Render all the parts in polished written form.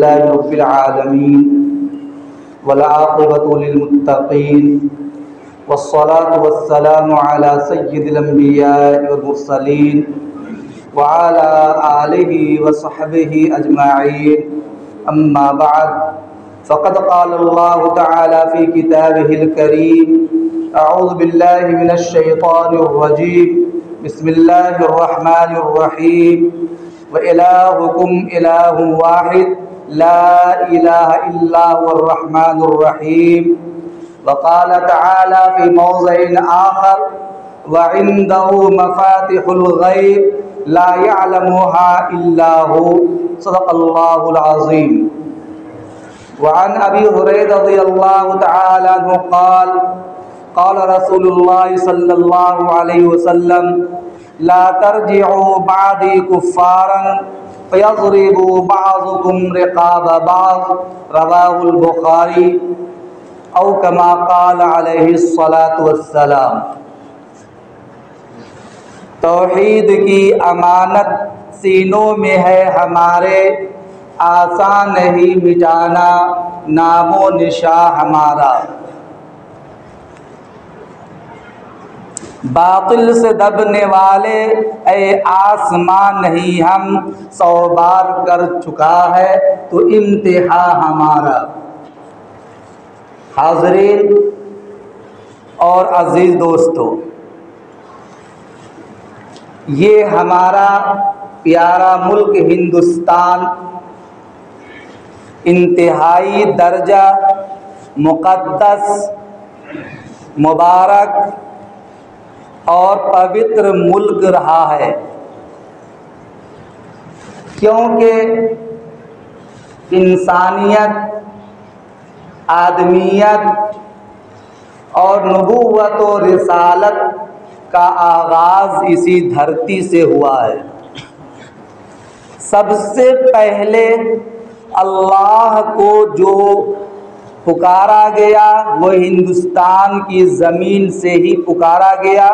لله رب العالمين والعاقبة للمتقين والصلاة والسلام على سيد الأنبياء والمرسلين وعلى آله وصحبه أجمعين أما بعد فقد قال الله تعالى في كتابه الكريم أعوذ بالله من الشيطان الرجيم بسم الله الرحمن الرحيم وإلهكم إله واحد لا إله إلا هو الرحمن الرحيم وقال تعالى في موضع آخر وعنده مفاتح الغيب لا يعلمها إلا هو صدق الله العظيم وعن أبي هريرة رضي الله تعالى عنه قال قال رسول الله صلى الله عليه وسلم لا ترجعوا بعدي كفارا فيضرب بعضكم رقاب بعض رواه البخاري او كما قال عليه الصلاة والسلام۔ توحید کی امانت سینوں میں ہے ہمارے، آسان نہیں مٹانا نام و نشاں ہمارا۔ باطل سے دبنے والے اے آسمان نہیں ہم، 100 بار کر چکا ہے تو انتہا ہمارا۔ حاضرین اور عزیز دوستو، یہ ہمارا پیارا ملک ہندوستان انتہائی درجہ مقدس، مبارک اور پوتر ملک رہا ہے، کیونکہ انسانیت، آدمیت اور نبوت و رسالت کا آغاز اسی دھرتی سے ہوا ہے۔ سب سے پہلے اللہ کو جو پکارا گیا وہ ہندوستان کی زمین سے ہی پکارا گیا۔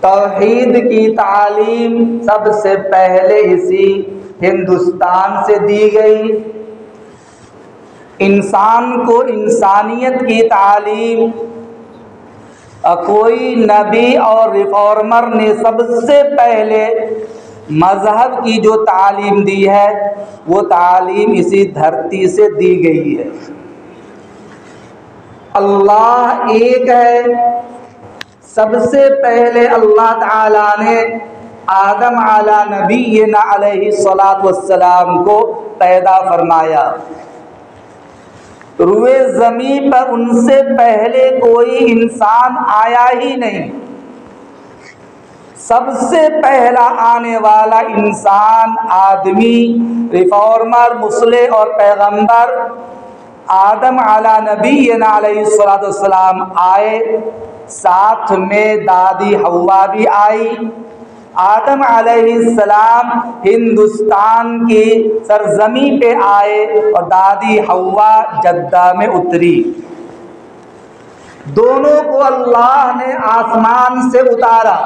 توحید کی تعلیم سب سے پہلے اسی ہندوستان سے دی گئی۔ انسان کو انسانیت کی تعلیم کوئی نبی اور ریفارمر نے سب سے پہلے مذہب کی جو تعلیم دی ہے وہ تعلیم اسی دھرتی سے دی گئی ہے۔ اللہ ایک ہے۔ سب سے پہلے اللہ تعالیٰ نے آدم علی نبینا علیہ الصلاۃ والسلام کو پیدا فرمایا۔ روئے زمین پر ان سے پہلے کوئی انسان آیا ہی نہیں۔ سب سے پہلا آنے والا انسان، آدمی، ریفارمر، مصلح اور پیغمبر آدم علی نبینا علیہ السلام آئے، ساتھ میں دادی حوا بھی آئی۔ آدم علیہ السلام ہندوستان کی سرزمین پہ آئے اور دادی حوا جدہ میں اتری۔ دونوں کو اللہ نے آسمان سے اتارا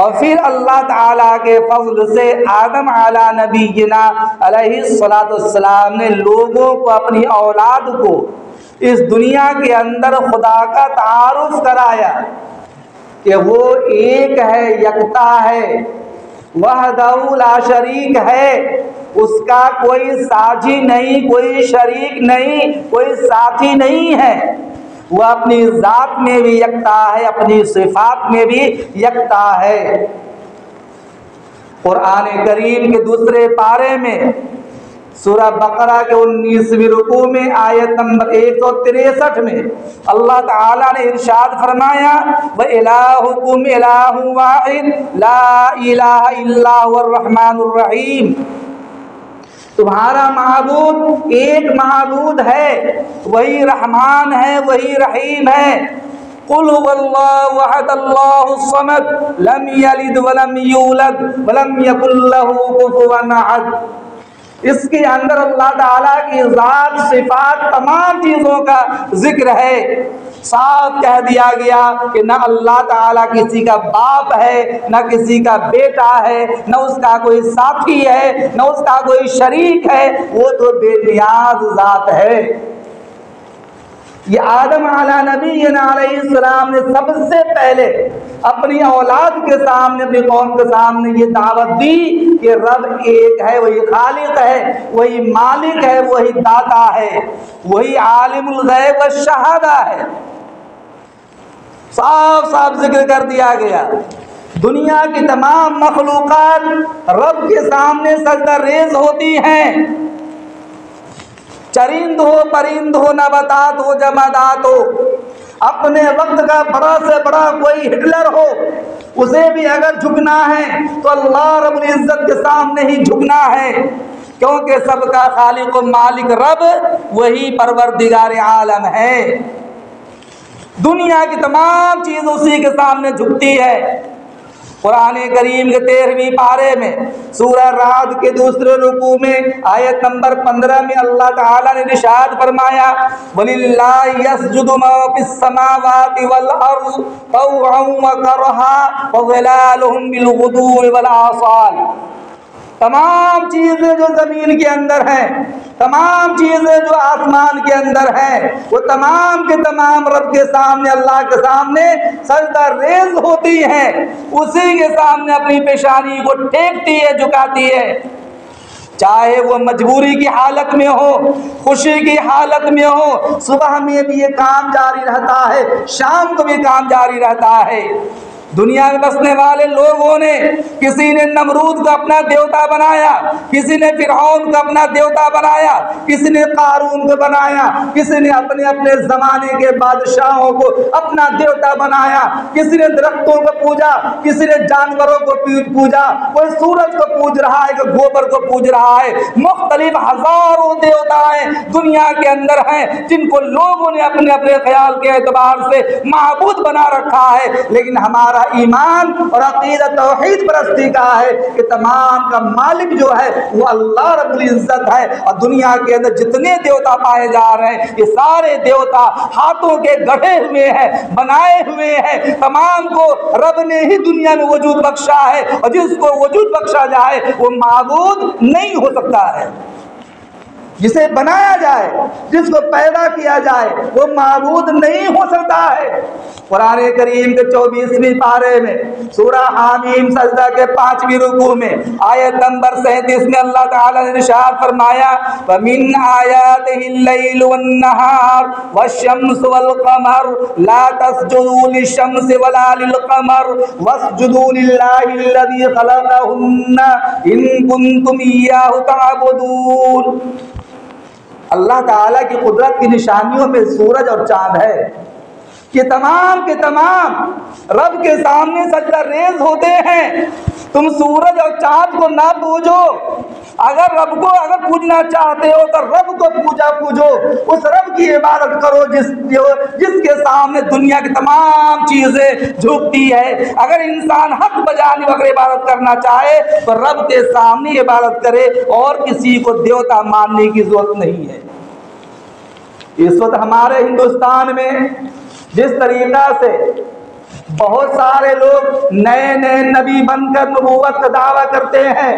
اور پھر اللہ تعالیٰ کے فضل سے آدم علی نبینا علیہ السلام نے لوگوں کو، اپنی اولاد کو اس دنیا کے اندر خدا کا تعارف کرایا کہ وہ ایک ہے، یکتا ہے، وحدہ لا شریک ہے، اس کا کوئی ساجی نہیں، کوئی شریک نہیں، کوئی ساتھی نہیں ہے۔ وہ اپنی ذات میں بھی یکتا ہے، اپنی صفات میں بھی یکتا ہے۔ قرآن کریم کے دوسرے پارے میں سورہ بقرہ کے 19ویں رکوع میں آیت نمبر 163 میں اللہ تعالیٰ نے ارشاد فرمایا وَإِلَٰهُكُمْ إِلَٰهٌ وَاحِدٌ لَا إِلَٰهَ إِلَّا هُوَ الرَّحْمَٰنُ الرَّحِيمُ۔ تمہارا معبود ایک معبود ہے، وہی رحمان ہے، وہی رحیم ہے۔ قُلْ هُوَ اللَّهُ أَحَدٌ اللَّهُ الصَّمَدُ لَمْ يَلِدْ وَلَمْ يُولَدْ وَلَمْ يَكُنْ لَهُ كُفُوًا أَحَدٌ۔ اس کے اندر اللہ تعالیٰ کی ذات، صفات، تمام چیزوں کا ذکر ہے۔ صاف کہہ دیا گیا کہ نہ اللہ تعالیٰ کسی کا باپ ہے، نہ کسی کا بیٹا ہے، نہ اس کا کوئی ساتھی ہے، نہ اس کا کوئی شریک ہے، وہ تو بے نیاز ذات ہے۔ یہ آدم علیہ نبینا علیہ السلام نے سب سے پہلے اپنی اولاد کے سامنے، اپنی قوم کے سامنے یہ دعوت دی کہ رب ایک ہے، وہی خالق ہے، وہی مالک ہے، وہی داتا ہے، وہی عالم الغیب والشہادہ ہے۔ صاف صاف ذکر کر دیا گیا۔ دنیا کی تمام مخلوقات رب کے سامنے سجدہ ریز ہوتی ہیں، چرند ہو، پرند ہو، نباتات ہو، جمادات ہو۔ اپنے وقت کا بڑا سے بڑا کوئی ہٹلر ہو، اسے بھی اگر جھکنا ہے تو اللہ رب العزت کے سامنے ہی جھکنا ہے، کیونکہ سب کا خالق و مالک رب وہی پروردگار عالم ہے۔ دنیا کی تمام چیز اسی کے سامنے جھکتی ہے۔ قرآن کریم کے 13ویں پارے میں سورہ رعد کے دوسرے رکوع میں آیت نمبر 15 میں اللہ تعالیٰ نے ارشاد فرمایا وَلِلَّهِ يَسْجُدُ مَا فِي السَّمَاوَاتِ وَالْأَرْضِ طَوْعًا وَكَرْهًا وَظِلَالُهُم بِالْغُدُوِّ وَالْآصَالِ۔ تمام چیزیں جو زمین کے اندر ہیں، تمام چیزیں جو آسمان کے اندر ہیں، وہ تمام کے تمام رب کے سامنے، اللہ کے سامنے سجدہ ریز ہوتی ہیں، اسی کے سامنے اپنی پیشانی کو ٹیکتی ہے، جھکاتی ہے، چاہے وہ مجبوری کی حالت میں ہو، خوشی کی حالت میں ہو۔ صبح میں بھی یہ کام جاری رہتا ہے، شام کو بھی کام جاری رہتا ہے۔ دنیا میں بسنے والے لوگوں نے، کسی نے نمرود کو اپنا دیوتا بنایا، کسی نے فرعون کو اپنا دیوتا بنایا، کسی نے قارون کو بنایا، کسی نے اپنے اپنے زمانے کے بادشاہوں کو اپنا دیوتا بنایا، کسی نے درختوں کو پوجا، کسی نے جانوروں کو پوجا، کوئی سورج کو پوج رہا ہے، کوئی گوبر کو پوج رہا ہے۔ مختلف ہزاروں دیوتائیں دنیا کے اندر ہیں جن کو لوگوں نے اپنے اپنے خیال کے اعتبار سے معبود بنا رکھا ہے، لیکن ہمارا ایمان اور عقیدہ توحید پرستی کا ہے کہ تمام کا مالک جو ہے وہ اللہ رب العزت ہے۔ اور دنیا کے اندر جتنے دیوتا پائے جا رہے ہیں، یہ سارے دیوتا ہاتھوں کے گڑھے ہوئے ہیں، بنائے ہوئے ہیں، تمام کو رب نے ہی دنیا میں وجود بخشا ہے، اور جس کو وجود بخشا جائے وہ معبود نہیں ہو سکتا ہے۔ جسے بنایا جائے، جس کو پیدا کیا جائے، وہ معبود نہیں ہو سکتا ہے۔ قرآن کریم کے 24ویں پارے میں سورہ حامیم سجدہ کے 5ویں رکوع میں آیت نمبر 37 میں اللہ تعالیٰ نے ارشاد فرمایا وَمِنْ آيَاتِهِ اللَّيْلُ وَالنَّهَارُ وَالشَّمْسُ وَالْقَمَرُ لَا تَسْجُدُوا لِلشَّمْسِ وَلَا لِلْقَمَرِ وَاسْجُدُوا لِلَّهِ الَّذِي خَلَقَهُنَّ إِن كُنتُمْ إِيَّاهُ تَعْبُدُونَ۔ اللہ تعالیٰ کی قدرت کی نشانیوں میں سورج اور چاند ہے، کہ تمام کے تمام رب کے سامنے سجدہ ریز ہوتے ہیں۔ تم سورج اور چاند کو نہ پوجو، اگر رب کو اگر پوجنا چاہتے ہو تو رب کو پوجو، اس رب کی عبادت کرو جس کے سامنے دنیا کی تمام چیزیں جھکتی ہے۔ اگر انسان حق بجانے وغیرہ عبادت کرنا چاہے تو رب کے سامنے عبادت کرے، اور کسی کو دیوتا ماننے کی ضرورت نہیں ہے۔ اس وقت ہمارے ہندوستان میں جس طریقہ سے بہت سارے لوگ نئے نئے نبی بن کر نبوت کا دعویٰ کرتے ہیں،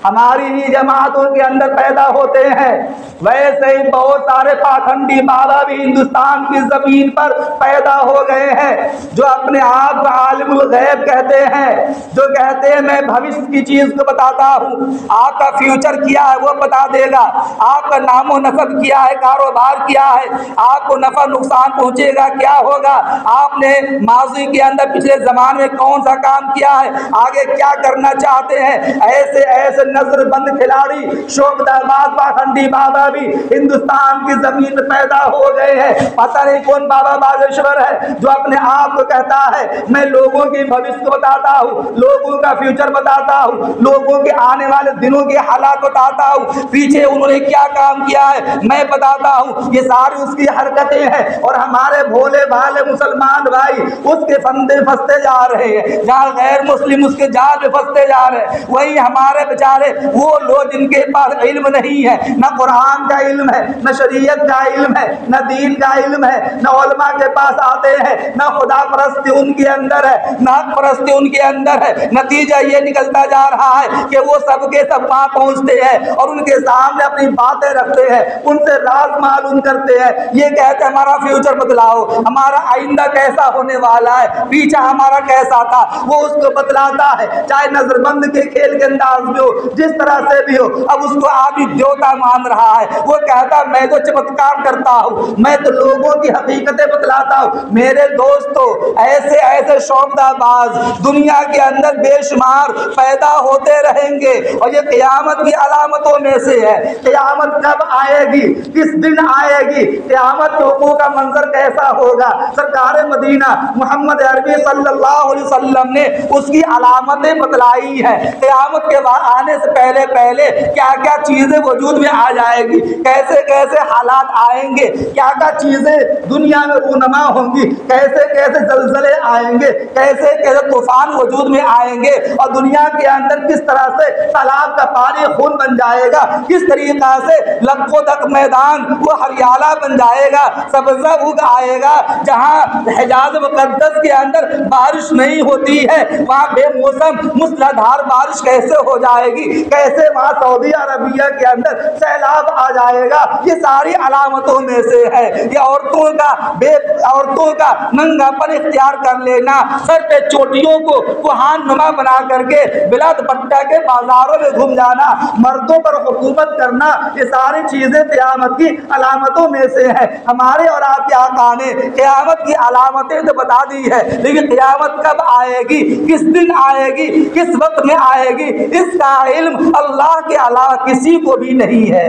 ہماری ہی جماعتوں کے اندر پیدا ہوتے ہیں، ویسے ہی بہت سارے پاکھنڈی بابا بھی ہندوستان کی زمین پر پیدا ہو گئے ہیں، جو اپنے آپ کو عالم الغیب کہتے ہیں، جو کہتے ہیں میں بھوشیہ کی چیز کو بتاتا ہوں، آپ کا فیوچر کیا ہے وہ بتا دے گا، آپ کا نام و نسب کیا ہے، کاروبار کیا ہے، آپ کو نفع نقصان پہنچے گا کیا ہوگا، آپ نے ماضی کے اندر پچھلے زمانے میں کون سا کام کیا ہے، آگے کیا کرنا چاہتے ہیں۔ ایسے ایسے نظر بند کھلاڑی شعبدہ باز پاکھنڈی بابا بھی ہندوستان کی زمین میں پیدا ہو گئے ہیں۔ پتہ نہیں کون بابا باگیشور ہے جو اپنے آپ کو کہتا ہے میں لوگوں کی بھوشیہ کو بتاتا ہوں، لوگوں کا فیوچر بتاتا ہوں، لوگوں کے آنے والے دنوں کے حالات بتاتا ہوں، پیچھے انہوں نے کیا کام کیا ہے میں بتاتا ہوں۔ یہ ساری اس کی حرکتیں ہیں، اور ہمارے بھولے بھالے مسلمان بھائی اس کے فندے پھنستے جا رہے ہیں، جہاں غیر مسلم اس کے جال میں پھنستے جا رہے ہیں۔ وہی ہمارے بیچارے وہ لوگ جن کے پاس علم نہیں ہے، نہ قرآن اسلام کا علم ہے، نہ شریعت کا علم ہے، نہ دین کا علم ہے، نہ علماء کے پاس آتے ہیں، نہ خدا پرستی ان کے اندر ہے، نہ حق پرستی ان کے اندر ہے۔ نتیجہ یہ نکلتا جا رہا ہے کہ وہ سب کے سب وہاں پہنچتے ہیں اور ان کے سامنے اپنی باتیں رکھتے ہیں، ان سے راز معلوم کرتے ہیں، یہ کہتے ہیں ہمارا فیوچر بتلاؤ، ہمارا آئندہ کیسا ہونے والا ہے، پیچھا ہمارا کیسا تھا، وہ اس کو بتلاتا ہے، چاہے نظر بند کے کھیل کے انداز میں ہو، جس طرح سے بھی ہو۔ اب اس کو آدمی دیوتا مان رہا ہے، وہ کہتا ہے میں تو چمتکار کرتا ہوں، میں تو لوگوں کی حقیقتیں بتلاتا ہوں۔ میرے دوستو، ایسے ایسے شعبدہ باز دنیا کے اندر بے شمار پیدا ہوتے رہیں گے، اور یہ قیامت کی علامتوں میں سے ہے۔ قیامت کب آئے گی، کس دن آئے گی، قیامت کے وقوع کا منظر کیسا ہوگا، سرکار مدینہ محمد عربی صلی اللہ علیہ وسلم نے اس کی علامتیں بتلائی ہیں۔ قیامت کے آنے سے پہلے پہلے کیا کیا چیزیں وجود میں آ جائے گی، کیسے کیسے حالات آئیں گے، کیا کیا چیزیں دنیا میں رونما ہوں گی، کیسے کیسے زلزلے آئیں گے، کیسے کیسے طوفان وجود میں آئیں گے، اور دنیا کے اندر کس طرح سے تالاب کا پانی خون بن جائے گا، کس طریقہ سے لکھوں تک میدان وہ ہریالہ بن جائے گا، سبزہ اگ آئے گا۔ جہاں حجاز مقدس کے اندر بارش نہیں ہوتی ہے، وہاں بے موسم موسلا دھار بارش کیسے ہو جائے گی، کیسے وہاں سعودی عربیہ کے اندر سیلاب آ جائے گا۔ یہ ساری علامتوں میں سے ہے۔ یہ عورتوں کا ننگا پن اختیار کر لینا، سر پہ چوٹیوں کو کوہان نما بنا کر کے بلا دوپٹہ کے بازاروں میں گھوم جانا، مردوں پر حکومت کرنا، یہ ساری چیزیں قیامت کی علامتوں میں سے ہیں۔ ہمارے اور آپ کے آقا نے قیامت کی علامتیں تو بتا دی ہے، لیکن قیامت کب آئے گی، کس دن آئے گی، کس وقت میں آئے گی، اس کا علم اللہ کے علاوہ کسی کو بھی نہیں ہے۔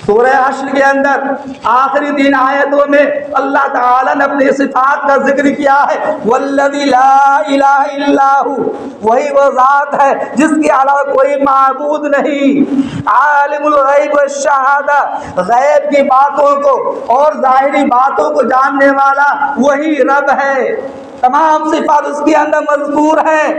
سورہ حشر کے اندر آخری 3 آیتوں میں اللہ تعالیٰ نے اپنی صفات کا ذکر کیا ہے، والذی لا الہ الا ہو، وہی وہ ذات ہے جس کے علاوہ کوئی معبود نہیں، عالم الغیب والشہادہ، غیب کی باتوں کو اور ظاہری باتوں کو جاننے والا وہی رب ہے۔ تمام صفات اس کے اندر مذکور ہیں۔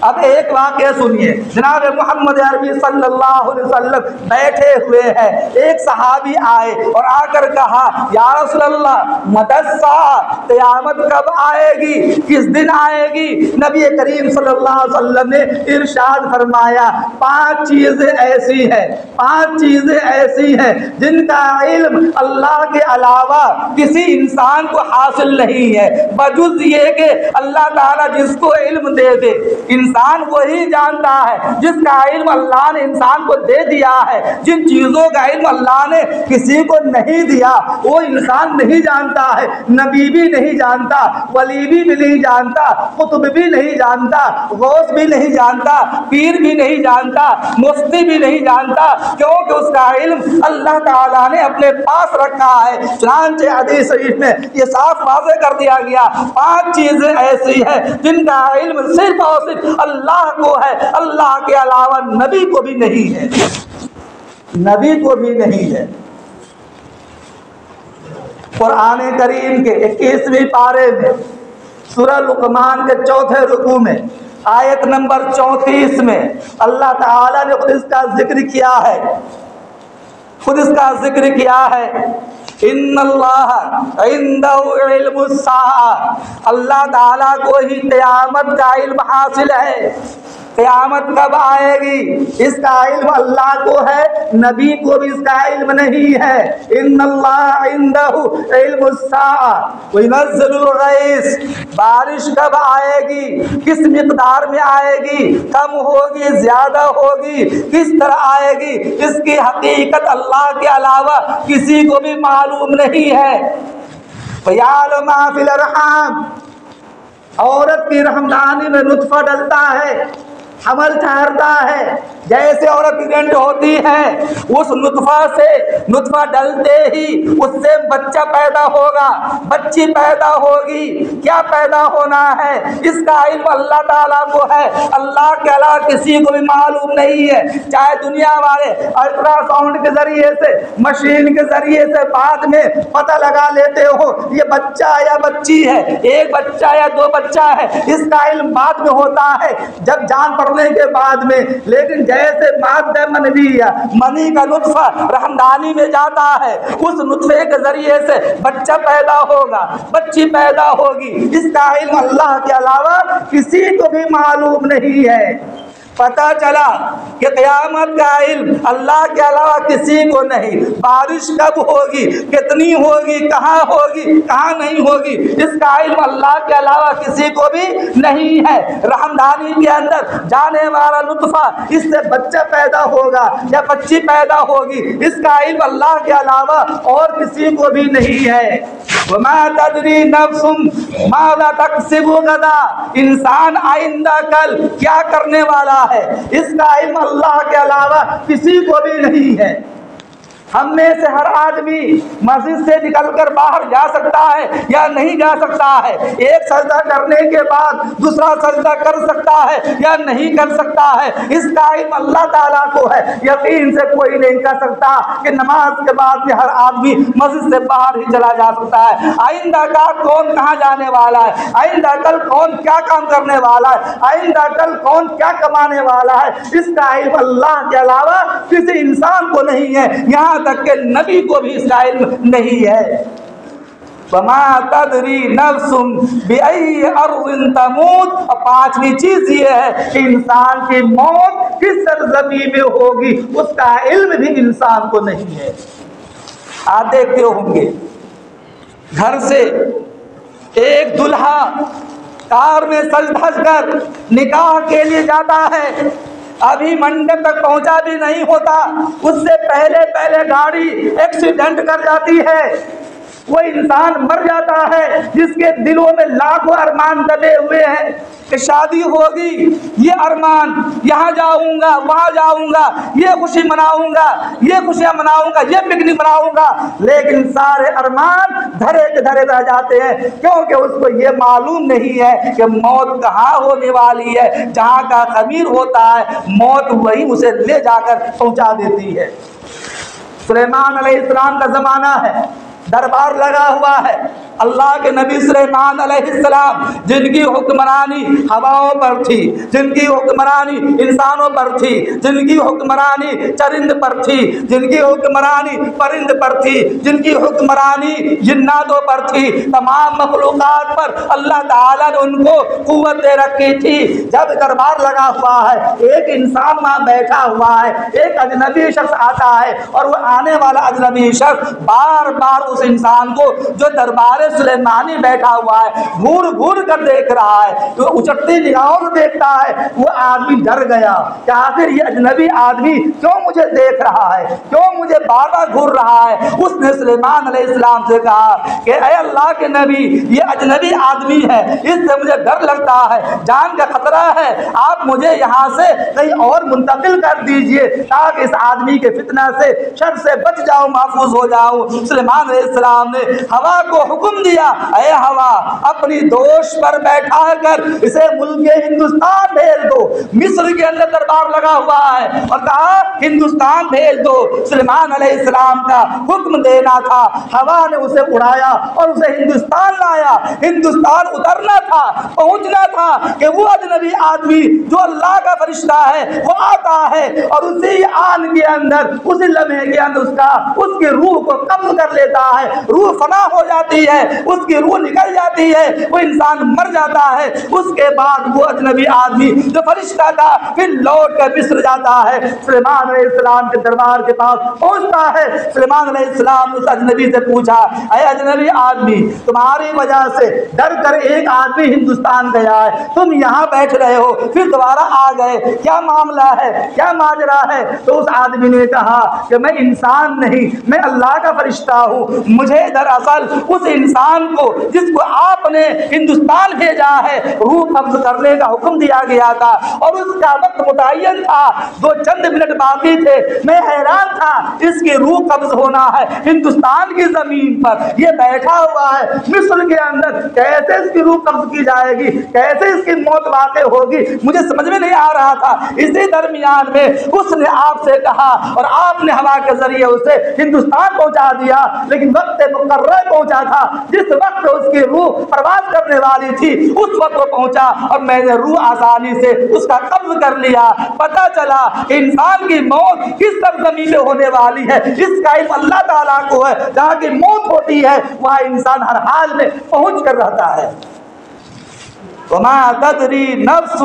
اب ایک واقعہ سنیے، جناب محمد عربی صلی اللہ علیہ وسلم بیٹھے ہوئے ہیں، ایک صحابی آئے اور آ کر کہا یا رسول اللہ متی الساعہ، قیامت کب آئے گی، کس دن آئے گی؟ نبی کریم صلی اللہ علیہ وسلم نے ارشاد فرمایا 5 چیزیں ایسی ہیں، 5 چیزیں ایسی ہیں جن کا علم اللہ کے علاوہ کسی انسان کو حاصل نہیں ہے، بجز یہ کہ اللہ تعالیٰ جس کو علم دے دے، انسان وہی جانتا ہے جس کا علم اللہ نے انسان کو دے دیا ہے۔ جن چیزوں کا علم اللہ نے کسی کو نہیں دیا وہ انسان نہیں جانتا ہے، نبی بھی نہیں جانتا، ولی بھی نہیں جانتا، قطب بھی نہیں جانتا، غوث بھی نہیں جانتا، پیر بھی نہیں جانتا، مفتی بھی نہیں جانتا، کیونکہ اس کا علم اللہ تعالیٰ نے اپنے پاس رکھا ہے۔ چنانچہ حدیث شریف میں یہ صاف واضح کر دیا گیا 5 چیزیں ایسی ہیں جن کا علم صرف اور صرف اللہ کو ہے، اللہ کے علاوہ نبی کو بھی نہیں ہے، نبی کو بھی نہیں ہے۔ قرآن کریم کے 21ویں پارے میں سورہ لقمان کے 4تھے رکوع میں آیت نمبر 34 میں اللہ تعالیٰ نے خود اس کا ذکر کیا ہے، خود اس کا ذکر کیا ہے، ان اللہ عنده علم الساعہ، اللہ تعالیٰ کو ہی قیامت کا علم حاصل ہے۔ قیامت کب آئے گی اس کا علم اللہ کو ہے، نبی کو بھی اس کا علم نہیں ہے۔ ان اللہ عنده علم الساعہ وینزل الغیث، بارش کب آئے گی، کس مقدار میں آئے گی، کم ہوگی زیادہ ہوگی، کس طرح آئے گی، اس کی حقیقت اللہ کے علاوہ کسی کو بھی معلوم نہیں ہے۔ وَيَعْلَمُ مَا فِي الْأَرْحَامِ، عورت کی رحمدانی میں نطفہ ڈلتا ہے، حمل ٹھہرتا ہے، جیسے عورت پریگنٹ ہوتی ہے، اس نطفہ سے نطفہ ڈلتے ہی اس سے بچہ پیدا ہوگا، بچی پیدا ہوگی، کیا پیدا ہونا ہے اس کا علم اللہ تعالیٰ کو ہے، اللہ کے علاوہ کسی کو بھی معلوم نہیں ہے۔ چاہے دنیا والے الٹرا ساؤنڈ کے ذریعے سے، مشین کے ذریعے سے بعد میں پتہ لگا لیتے ہو یہ بچہ یا بچی ہے، ایک بچہ یا 2 بچہ ہے، اس کا علم بعد میں ہوتا ہے، جب جان پڑتا مرنے کے بعد میں، لیکن جیسے مادہ منویہ منی کا نطفہ رحمدانی میں جاتا ہے، اس نطفے کے ذریعے سے بچہ پیدا ہوگا، بچی پیدا ہوگی، اس کا علم اللہ کے علاوہ کسی کو بھی معلوم نہیں ہے۔ پتہ چلا کہ قیامت کا علم اللہ کے علاوہ کسی کو نہیں، بارش کب ہوگی، کتنی ہوگی، کہاں نہیں ہوگی، اس کا علم اللہ کے علاوہ کسی کو بھی نہیں ہے۔ رحمدانی کے اندر جانے والا نطفہ، اس سے بچہ پیدا ہوگا یا بچی پیدا ہوگی، اس کا علم اللہ کے علاوہ اور کسی کو بھی نہیں ہے۔ وَمَا تَدْرِي نَفْسٌ مَاذَا تَكْسِبُ غَدًا، انسان آئندہ کل کیا کرنے والا ہے، اس کا علم اللہ کے علاوہ کسی کو بھی نہیں ہے۔ ہم میں سے ہر آدمی مسجد سے نکل کر باہر جا سکتا ہے یا نہیں جا سکتا ہے، ایک سجدہ کرنے کے بعد دوسرا سجدہ کر سکتا ہے یا نہیں کر سکتا ہے، اس کا علم اللہ تعالیٰ کو ہے۔ یقین سے کوئی نہیں کہہ سکتا کہ نماز کے بعد میں ہر آدمی مسجد سے باہر ہی چلا جا سکتا ہے۔ آئندہ کل کون کہاں جانے والا ہے، آئندہ کل کون کیا کام کرنے والا ہے، آئندہ کل کون کیا کمانے والا ہے، اس کا علم اللہ کے علاوہ کسی انسان کو نہیں ہے، یہاں تک کہ نبی کو بھی اس کا علم نہیں ہے۔ وَمَا تَدْرِي نَفْسٌ بِأَيِّ أَرْضٍ تَمُوتُ، اور پانچویں چیز یہ ہے کہ انسان کی موت کس سرزمین میں ہوگی، اس کا علم بھی انسان کو نہیں ہے۔ آپ دیکھتے ہوں گے گھر سے ایک دلہا کار میں سج دھج کر نکاح کے لیے جاتا ہے، ابھی منڈپ تک پہنچا بھی نہیں ہوتا، اس سے پہلے گاڑی ایکسیڈنٹ کر جاتی ہے، وہ انسان مر جاتا ہے جس کے دلوں میں لاکھوں ارمان دبے ہوئے ہیں کہ شادی ہوگی، یہ ارمان، یہاں جاؤں گا، وہاں جاؤں گا، یہ خوشی مناؤں گا، یہ خوشیاں مناؤں گا، یہ پکنک مناؤں گا، لیکن سارے ارمان دھرے کے دھرے رہ جاتے ہیں، کیونکہ اس کو یہ معلوم نہیں ہے کہ موت کہاں ہونے والی ہے۔ جہاں کا خمیر ہوتا ہے موت وہی اسے لے جا کر پہنچا دیتی ہے۔ سلیمان علیہ السلام کا زمانہ ہے، دربار لگا ہوا ہے، اللہ کے نبی سلیمان علیہ السلام جن کی حکمرانی ہواؤں پر تھی، جن کی حکمرانی انسانوں پر تھی، جن کی حکمرانی چرند پر تھی، جن کی حکمرانی پرند پر تھی، جن کی حکمرانی جناتوں پر تھی، تمام مخلوقات پر اللہ تعالیٰ نے ان کو قوت دے رکھی تھی۔ جب دربار لگا ہوا ہے، ایک انسان وہاں بیٹھا ہوا ہے، ایک اجنبی شخص آتا ہے اور وہ آنے والا اجنبی شخص بار بار اس انسان کو جو دربار سلیمانی بیٹھا ہوا ہے گھور گھور کر دیکھ رہا ہے، تو اچٹتی نگاہوں سے دیکھتا ہے۔ وہ آدمی ڈر گیا کہ آخر یہ اجنبی آدمی کیوں مجھے دیکھ رہا ہے، کیوں مجھے بار بار گھور رہا ہے۔ اس نے سلیمان علیہ السلام سے کہا کہ اے اللہ کے نبی، یہ اجنبی آدمی ہے، اس سے مجھے ڈر لگتا ہے، جان کا خطرہ ہے، آپ مجھے یہاں سے کہیں اور منتقل کر دیجئے تاکہ اس آدمی کے فتنہ سے، شر سے بچ جاؤں، محفوظ ہو جاؤں۔ سلیمان علیہ السلام نے ہوا کو حکم دیا، اے ہوا اپنی دوش پر بیٹھا کر اسے ملک ہندوستان بھیج دو۔ مصر کے اندر دربار لگا ہوا ہے اور کہا ہندوستان بھیج دو۔ سلیمان علیہ السلام کا حکم دینا تھا، ہوا نے اسے اڑایا اور اسے ہندوستان لایا۔ ہندوستان اترنا تھا، پہنچنا تھا کہ وہ اجنبی آدمی جو اللہ کا فرشتہ ہے وہ آتا ہے اور اسی آن کے اندر، اسی لمحے کے اندر اس کی روح کو قبض کر لیتا ہے، روح فنا ہو جاتی ہے، اس کی روح نکل جاتی ہے، وہ انسان مر جاتا ہے۔ اس کے بعد وہ اجنبی آدمی جو فرشتہ تھا پھر لوٹ کر مصر جاتا ہے، سلیمان علیہ السلام کے دربار کے پاس پہنچتا ہے۔ سلیمان علیہ السلام اس اجنبی سے پوچھا، اے اجنبی آدمی، تمہاری وجہ سے ڈر کر ایک آدمی ہندوستان گیا ہے، تم یہاں بیٹھ رہے ہو پھر دوبارہ آ گئے، کیا معاملہ ہے، کیا ماجرا ہے؟ تو اس آدمی نے کہا کہ میں انسان نہیں، میں اللہ کا فرشتہ ہوں، مجھے دراصل اس انسان کو جس کو آپ نے ہندوستان بھیجا ہے روح قبض کرنے کا حکم دیا گیا تھا اور اس کا وقت متعین تھا، دو چند منٹ باقی تھے، میں حیران تھا اس کی روح قبض ہونا ہے ہندوستان کی زمین پر، یہ بیٹھا ہوا ہے مصر کے اندر، کیسے اس کی روح قبض کی جائے گی، کیسے اس کی موت واقع ہوگی، مجھے سمجھ میں نہیں آ رہا تھا۔ اسی درمیان میں اس نے آپ سے کہا اور آپ نے ہوا کے ذریعے اسے ہندوستان پہنچا دیا، لیکن وقت مقرر پہنچا تھا، جس وقت اس کی روح پرواز کرنے والی تھی اس وقت وہ پہنچا اور میں نے روح آسانی سے اس کا قبض کر لیا۔ پتہ چلا انسان کی موت کس سرزمین میں ہونے والی ہے، اس کا علم اللہ تعالیٰ کو ہے۔ جہاں کی موت ہوتی ہے وہاں انسان ہر حال میں پہنچ کر رہتا ہے۔ وما تدری نفس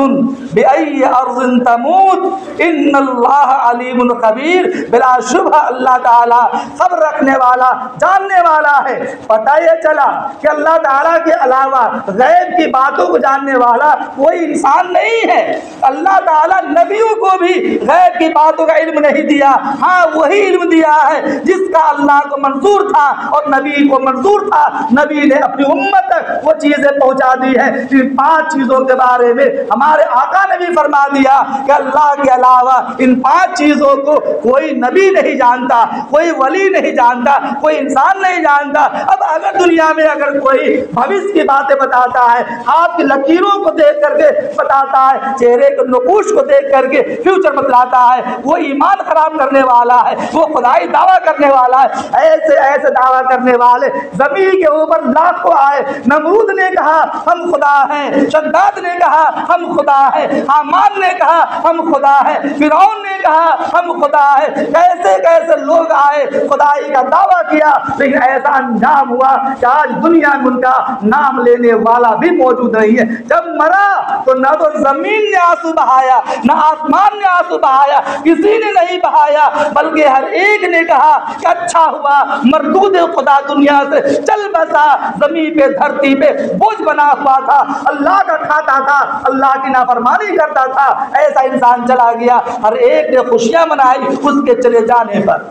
بأي أرض تموت ان اللہ علیم خبیر، بلا شبہ اللہ تعالیٰ خبر رکھنے والا جاننے والا ہے۔ پتہ یہ چلا کہ اللہ تعالیٰ کے علاوہ غیب کی باتوں کو جاننے والا کوئی انسان نہیں ہے۔ اللہ تعالیٰ نبیوں کو بھی غیب کی باتوں کا علم نہیں دیا، ہاں وہی علم دیا ہے جس کا اللہ کو منظور تھا اور نبی کو منظور تھا۔ نبی نے اپنی امت تک وہ چیزیں پہنچا دی ہیں۔ پانچ چیزوں کے بارے میں ہمارے آقا نے بھی فرما دیا کہ اللہ کے علاوہ ان پانچ چیزوں کو کوئی نبی نہیں جانتا، کوئی ولی نہیں جانتا، کوئی انسان نہیں جانتا۔ اب اگر دنیا میں اگر کوئی بھوش کی باتیں بتاتا ہے، ہاتھ کی لکیروں کو دیکھ کر کے بتاتا ہے، چہرے کے نقوش کو دیکھ کر کے فیوچر بتلاتا ہے، وہ ایمان خراب کرنے والا ہے، وہ خدائی دعویٰ کرنے والا ہے۔ ایسے ایسے دعویٰ کرنے والے زمین کے اوپر لاکھوں آئے۔ نمرود نے کہا ہم خدا ہیں، شداد نے کہا ہم خدا ہے، حامان نے کہا ہم خدا ہے، فرعون نے کہا ہم خدا ہے۔ کیسے کیسے لوگ آئے، خدائی کا دعویٰ کیا، لیکن ایسا انجام ہوا کہ آج دنیا میں ان کا نام لینے والا بھی موجود نہیں ہے۔ جب مرا تو نہ تو زمین نے آنسو بہایا، نہ آسمان نے آنسو بہایا، کسی نے نہیں بہایا، بلکہ ہر ایک نے کہا کہ اچھا ہوا مردود خدا دنیا سے چل بسا۔ زمین پہ دھرتی پہ بوجھ بنا ہوا تھا، اللہ کا کھاتا تھا، اللہ کی نافرمانی کرتا تھا، ایسا انسان چلا گیا۔ ہر ایک نے خوشیاں منائی اس کے چلے جانے پر۔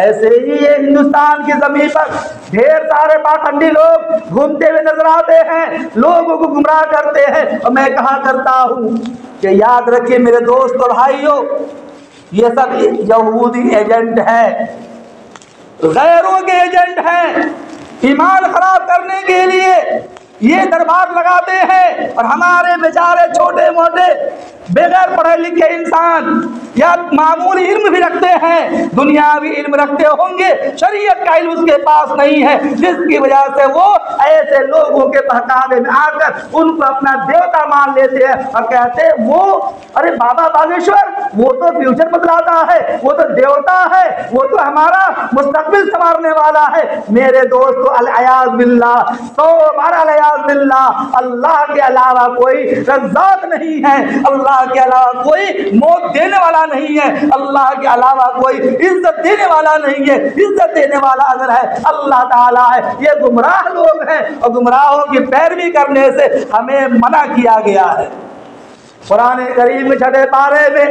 ایسے ہی یہ ہندوستان کی زمین پر ڈھیر سارے پاکھنڈی لوگ گھومتے ہوئے نظر آتے ہیں، لوگوں کو گمراہ کرتے ہیں۔ اور میں کہا کرتا ہوں کہ یاد رکھیے میرے دوست اور بھائیوں، یہ سب یہودی ایجنٹ ہیں، غیروں کے ایجنٹ ہیں، ایمان خراب کرنے کے لیے یہ دربار لگاتے ہیں۔ اور ہمارے بیچارے چھوٹے موٹے بغیر پڑھے لکھے انسان یا معمولی علم بھی رکھتے ہیں، دنیاوی علم رکھتے ہوں گے، شریعت کا علم اس کے پاس نہیں ہے، جس کی وجہ سے وہ ایسے لوگوں کے بہکاوے میں آ کر ان کو اپنا دیوتا مان لیتے ہیں اور کہتے ہیں وہ ارے بابا باگیشور وہ تو فیوچر بدلاتا ہے، وہ تو دیوتا ہے، وہ تو ہمارا مستقبل سنوارنے والا ہے۔ میرے دوستو العیاذ باللہ، سو بارہ العیاذ باللہ، اللہ کے علاوہ کوئی رزاق نہیں ہے، اللہ کے علاوہ کوئی موت دینے والا نہیں ہے، اللہ کے علاوہ کوئی عزت دینے والا نہیں ہے۔ عزت دینے والا اگر ہے اللہ تعالیٰ ہے۔ یہ گمراہ لوگ ہیں اور گمراہوں کی پیروی کرنے سے ہمیں منع کیا گیا ہے۔ قرآن کریم میں 6 پارے میں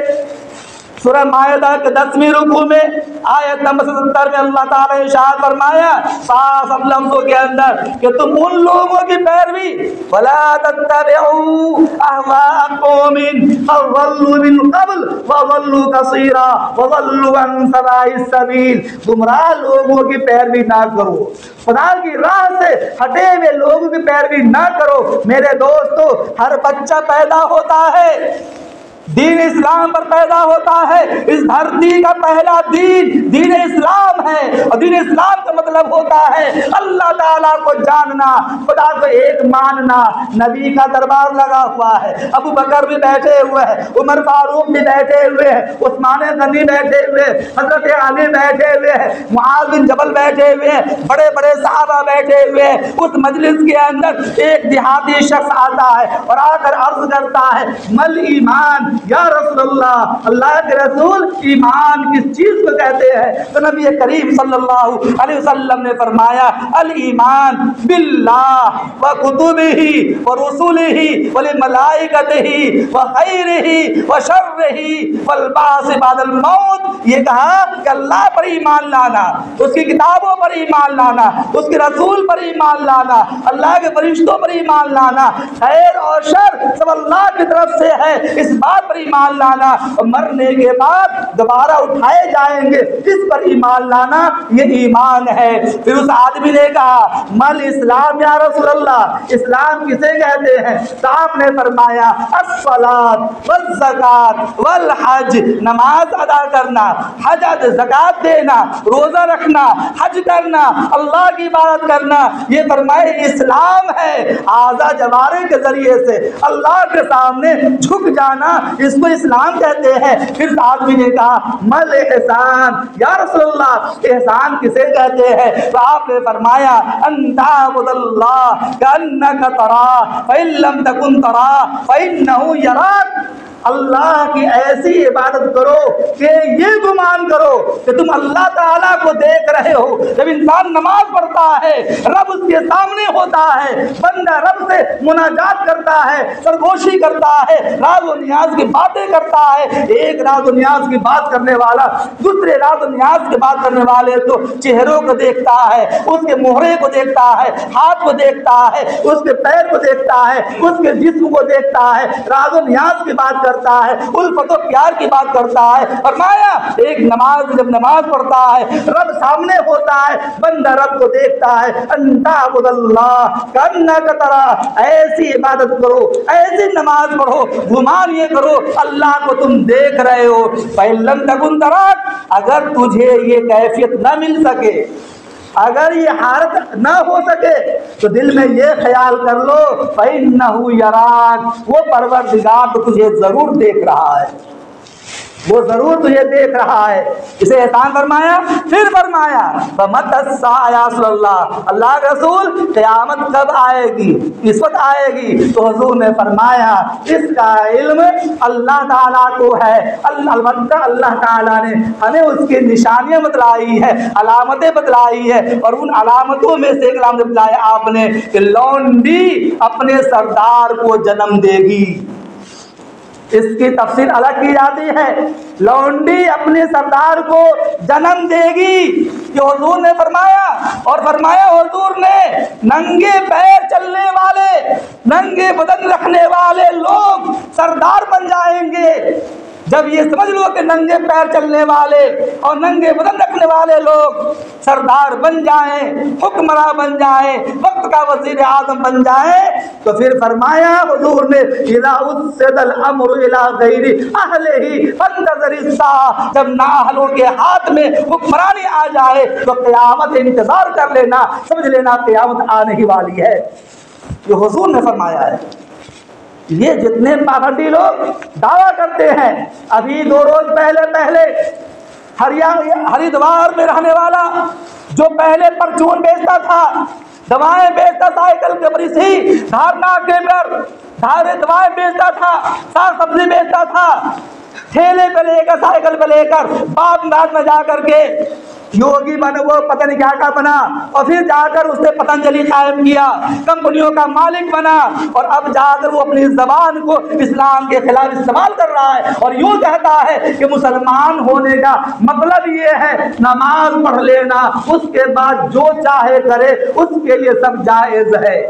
سورہ مائدہ کے 10ویں رکوع میں آیت نمبر 77 میں اللہ تعالیٰ نے ارشاد فرمایا صاف لفظوں کے اندر کہ تم ان لوگوں کی پیروی وَلَا تَتَّبِعُوا أَهْوَاءَ قَوْمٍ قَدْ ضَلُّوا مِن قَبْلُ وَضَلُّوا كَثِيرًا وَضَلُّوا عَن سَوَاءِ السَّبِيلِ۔ گمراہ لوگوں کی پیروی نہ کرو، خدا کی راہ سے ہٹے ہوئے لوگوں کی پیروی نہ کرو۔ میرے دوستو، ہر بچہ پیدا ہوتا ہے دین اسلام پر پیدا ہوتا ہے۔ اس دھرتی کا پہلا دین دین اسلام ہے، اور دین اسلام کا مطلب ہوتا ہے اللہ تعالیٰ کو جاننا، خدا کو ایک ماننا۔ نبی کا دربار لگا ہوا ہے، ابو بکر بھی بیٹھے ہوئے ہیں، عمر فاروق بھی بیٹھے ہوئے ہیں، عثمان غنی بیٹھے ہوئے ہیں، حضرت علی بیٹھے ہوئے ہیں، معاذ بن جبل بیٹھے ہوئے ہیں، بڑے بڑے صحابہ بیٹھے ہوئے ہیں۔ اس مجلس کے اندر ایک دیہاتی شخص آتا ہے اور آ کر عرض کرتا ہے مل ایمان یا رسول اللہ، اللہ کے رسول ایمان کس چیز کو کہتے ہیں؟ تو نبی کریم صلی اللہ علیہ وسلم نے فرمایا الایمان باللہ وکتبہ ورسلہ والملائکتہ وخیرہ وشرہ والبعث بعد الموت۔ یہ کہا کہ اللہ پر ایمان لانا، اس کی کتابوں پر ایمان لانا، اس کے رسول پر ایمان لانا، اللہ کے فرشتوں پر ایمان لانا، خیر اور شر سب اللہ کی طرف سے ہے اس بات پر ایمان لانا، اور مرنے کے بعد دوبارہ اٹھائے جائیں گے اس پر ایمان لانا، یہ ایمان ہے۔ پھر اس آدمی نے کہا مل اسلام یا رسول اللہ، اسلام کسے کہتے ہیں؟ تو آپ نے فرمایا الصلاۃ والزکوٰۃ والحج، نماز ادا کرنا، حج زکوٰۃ دینا، روزہ رکھنا، حج کرنا، اللہ کی عبادت کرنا، یہ فرمائے اسلام ہے۔ اعضاء جوارح کے ذریعے سے اللہ کے سامنے جھک جانا، اس کو اسلام کہتے ہیں۔ پھر آدمی نے کہا مل احسان یا رسول اللہ، احسان کسے کہتے ہیں؟ تو آپ نے فرمایا ان تعبد اللہ کأنک تراہ فإن لم تکن تراہ فإنہ یراک، اللہ کی ایسی عبادت کرو کہ یہ گمان کرو کہ تم اللہ تعالیٰ کو دیکھ رہے ہو۔ جب انسان نماز پڑھتا ہے رب اس کے سامنے ہوتا ہے، بندہ رب سے مناجات کرتا ہے، سرگوشی کرتا ہے، راز و نیاز کی باتیں کرتا ہے۔ ایک راز و نیاز کی بات کرنے والا دوسرے راز و نیاز کی بات کرنے والے تو چہروں کو دیکھتا ہے، اس کے مہرے کو دیکھتا ہے، ہاتھ کو دیکھتا ہے، اس کے پیر کو دیکھتا ہے، اس کے جسم کو دیکھتا ہے، راز و نیاز کی بات کرتا ہے، الفت و پیار کی بات کرتا ہے۔ فرمایا ایک نماز جب نماز پڑھتا ہے رب سامنے ہوتا ہے، بندہ رب کو دیکھتا ہے۔ ان تعبد اللہ کأنک تراہ، ایسی عبادت کرو، ایسی نماز پڑھو، گمان یہ کرو اللہ کو تم دیکھ رہے ہو۔ فإن لم تکن تراک، اگر تجھے یہ کیفیت نہ مل سکے، اگر یہ حالت نہ ہو سکے تو دل میں یہ خیال کر لو فإنہ یراک، وہ پروردگار تو تجھے ضرور دیکھ رہا ہے، وہ ضرور تجھے دیکھ رہا ہے۔ اسے احسان فرمایا۔ پھر فرمایا فمتی الساعۃ یا رسول اللہ، اللہ کے رسول قیامت کب آئے گی، اس وقت آئے گی؟ تو حضور نے فرمایا اس کا علم اللہ تعالیٰ کو ہے، البتہ اللہ تعالیٰ نے ہمیں اس کی نشانیاں بتلائی ہے، علامتیں بتلائی ہے، اور ان علامتوں میں سے ایک علامت بتلایا آپ نے کہ لونڈی اپنے سردار کو جنم دے گی۔ اس کی تفسیر الگ کی جاتی ہے، لونڈی اپنے سردار کو جنم دے گی، یہ حضور نے فرمایا۔ اور فرمایا حضور نے ننگے پیر چلنے والے، ننگے بدن رکھنے والے لوگ سردار بن جائیں گے۔ جب یہ سمجھ لو کہ ننگے پیر چلنے والے اور ننگے بدن رکھنے والے لوگ سردار بن جائیں، حکمراں بن جائیں، وقت کا وزیر اعظم بن جائیں، تو پھر فرمایا حضور نے اذا اسد الامر الى غیر اہلہ فانتظر الساعہ، جب نااہلوں کے ہاتھ میں حکمرانی آ جائے تو قیامت انتظار کر لینا، سمجھ لینا قیامت آنے ہی والی ہے۔ یہ حضور نے فرمایا ہے۔ یہ جتنے پابندی لوگ دعویٰ کرتے ہیں، ابھی 2 روز پہلے ہریدوار میں رہنے والا جو پہلے پرچون بیچتا تھا، دوائیں بیچتا سائیکل کے بری سی دھارناک کے پر دوائیں بیچتا تھا، ساگ سبزی بیچتا تھا، ٹھیلے پہ لے کر سائیکل پہ لے کر باغ میں جا کر کے یوگی بنا، وہ پتہ نہیں کیا بنا، اور پھر جا کر اس نے پتنجلی قائم کیا، کمپنیوں کا مالک بنا، اور اب جا کر وہ اپنی زبان کو اسلام کے خلاف استعمال کر رہا ہے اور یوں کہتا ہے کہ مسلمان ہونے کا مطلب یہ ہے نماز پڑھ لینا، اس کے بعد جو چاہے کرے، اس کے لیے سب جائز ہے۔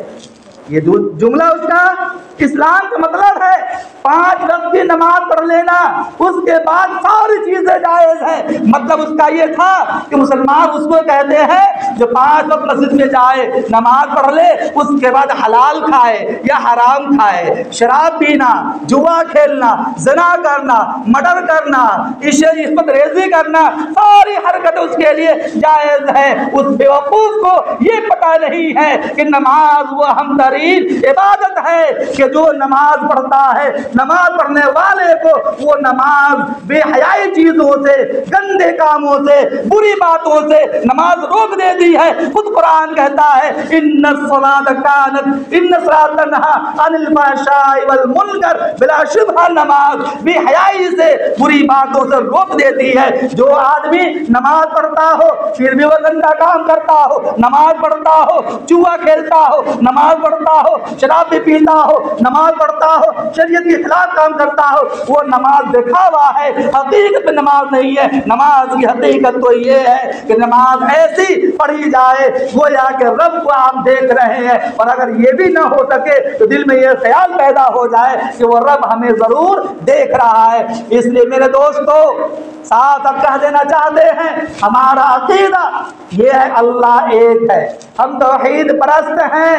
یہ جملہ اس کا اسلام کا مطلب ہے 5 وقت کی نماز پڑھ لینا، اس کے بعد ساری چیزیں جائز ہیں۔ مطلب اس کا یہ تھا کہ مسلمان اس کو کہتے ہیں جو 5 وقت مسجد میں جائے، نماز پڑھ لے، اس کے بعد حلال کھائے یا حرام کھائے، شراب پینا، جوا کھیلنا، زنا کرنا، مرڈر کرنا، عصمت ریزی کرنا، ساری حرکت اس کے لیے جائز ہے۔ اس بیوقوف کو یہ پتہ نہیں ہے کہ نماز وہ ہم عبادت ہے کہ جو نماز پڑھتا ہے، نماز پڑھنے والے کو وہ نماز بے حیائی چیزوں سے، گندے کاموں سے، بری باتوں سے نماز روک دیتی ہے۔ خود قرآن کہتا ہے ان الصلاۃ کانت، ان الصلاۃ تنہی عن الفحشاء والمنکر، بلا شبہ نماز بے حیائی سے، بری باتوں سے روک دیتی ہے۔ جو آدمی نماز پڑھتا ہو پھر بھی وہ گندا کام کرتا ہو، نماز پڑھتا ہو جوا کھیلتا ہو، نماز پڑھتا ہو شراب بھی پیتا ہو، نماز پڑھتا ہو، شریعت کے خلاف کام کرتا ہو، وہ نماز دکھاوا ہے، حقیقت میں نماز نہیں ہے۔ نماز کی حقیقت تو یہ ہے کہ نماز ایسی پڑھی جائے گویا کہ رب کو آپ دیکھ رہے ہیں، اور اگر یہ بھی نہ ہو سکے تو دل میں یہ خیال پیدا ہو جائے کہ وہ رب ہمیں ضرور دیکھ رہا ہے۔ اس لیے میرے دوستو ساتھ اب کہہ دینا چاہتے ہیں، ہمارا عقیدہ یہ ہے اللہ ایک ہے، ہم توحید پرست ہیں،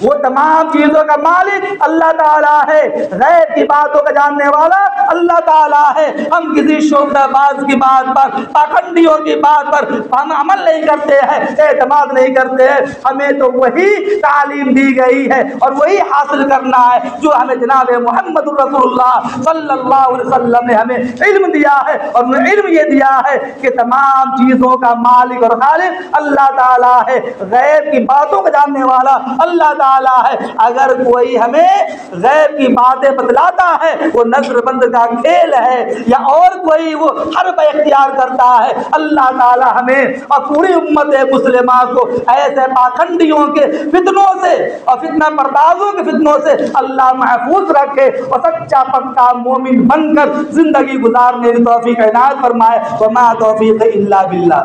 وہ تمام چیزوں کا مالک اللہ تعالیٰ ہے، غیب کی باتوں کا جاننے والا اللہ تعالیٰ ہے۔ ہم کسی شعبہ باز کی بات پر، پاکھنڈیوں کی بات پر ہم عمل نہیں کرتے ہیں، اعتماد نہیں کرتے ہیں، ہمیں تو وہی تعلیم دی گئی ہے اور وہی حاصل کرنا ہے جو ہمیں جناب محمد رسول اللہ صلی اللہ علیہ وسلم نے ہمیں علم دیا ہے، اور علم یہ دیا ہے کہ تمام چیزوں کا مالک اور خالق اللہ تعالیٰ ہے، غیب کی باتوں کو جاننے والا اللہ تعالیٰ ہے۔ اگر کوئی ہمیں غیب کی باتیں بتلاتا ہے وہ نظر بند کا کھیل ہے یا اور کوئی وہ حرب اختیار کرتا ہے، اللہ تعالیٰ ہمیں اور پوری امت مسلمہ کو ایسے پاکھنڈیوں کے فتنوں سے اور فتنہ پردازوں کے فتنوں سے اللہ محفوظ رکھے اور سچا پکا مومن بن کر زندگی گزارنے کی توفیق عنایت فرمائے۔ وما توفیق الا باللہ۔